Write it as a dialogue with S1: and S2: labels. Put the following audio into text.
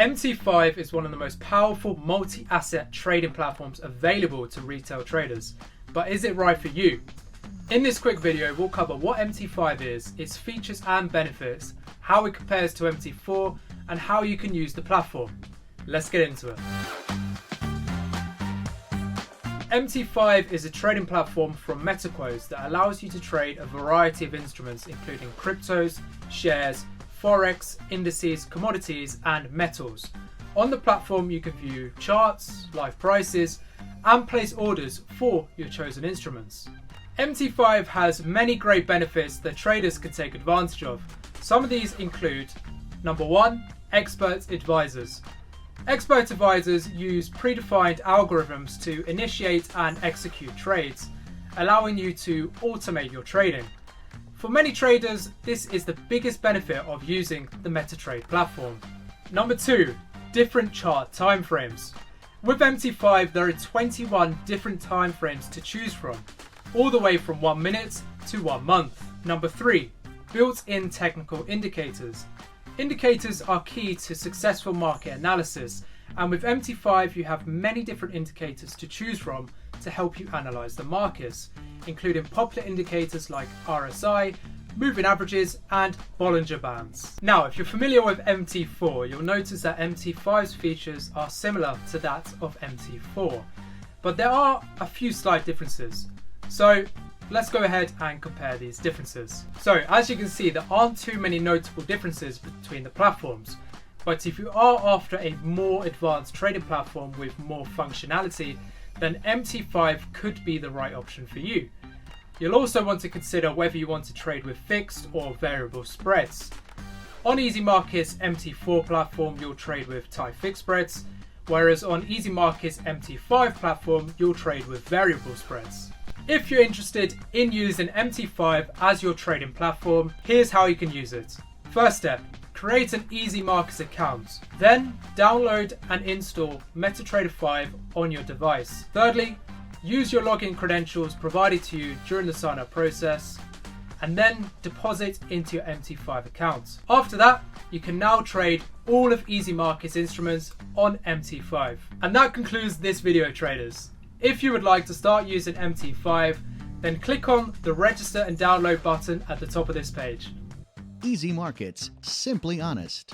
S1: MT5 is one of the most powerful multi-asset trading platforms available to retail traders. But is it right for you? In this quick video, we'll cover what MT5 is, its features and benefits, how it compares to MT4, and how you can use the platform. Let's get into it. MT5 is a trading platform from MetaQuotes that allows you to trade a variety of instruments including cryptos, shares, forex, indices, commodities and metals. On the platform you can view charts, live prices and place orders for your chosen instruments. MT5 has many great benefits that traders can take advantage of. Some of these include: number 1, expert advisors. Expert advisors use predefined algorithms to initiate and execute trades, allowing you to automate your trading. For many traders, this is the biggest benefit of using the MetaTrade platform. Number 2, different chart timeframes. With MT5, there are 21 different timeframes to choose from, all the way from 1 minute to 1 month. Number 3, built-in technical indicators. Indicators are key to successful market analysis, and with MT5 you have many different indicators to choose from to help you analyze the markets, including popular indicators like RSI, moving averages and Bollinger Bands. Now, if you're familiar with MT4, you'll notice that MT5's features are similar to that of MT4, but there are a few slight differences. So let's go ahead and compare these differences. So as you can see, there aren't too many notable differences between the platforms, but if you are after a more advanced trading platform with more functionality, then MT5 could be the right option for you. You'll also want to consider whether you want to trade with fixed or variable spreads. On easyMarkets MT4 platform, you'll trade with tie fixed spreads, whereas on easyMarkets MT5 platform, you'll trade with variable spreads. If you're interested in using MT5 as your trading platform, here's how you can use it. First step, create an easyMarkets account. Then download and install MetaTrader 5 on your device. Thirdly, use your login credentials provided to you during the sign-up process, and then deposit into your MT5 account. After that, you can now trade all of easyMarkets instruments on MT5. And that concludes this video, traders. If you would like to start using MT5, then click on the register and download button at the top of this page.
S2: easyMarkets, simply honest.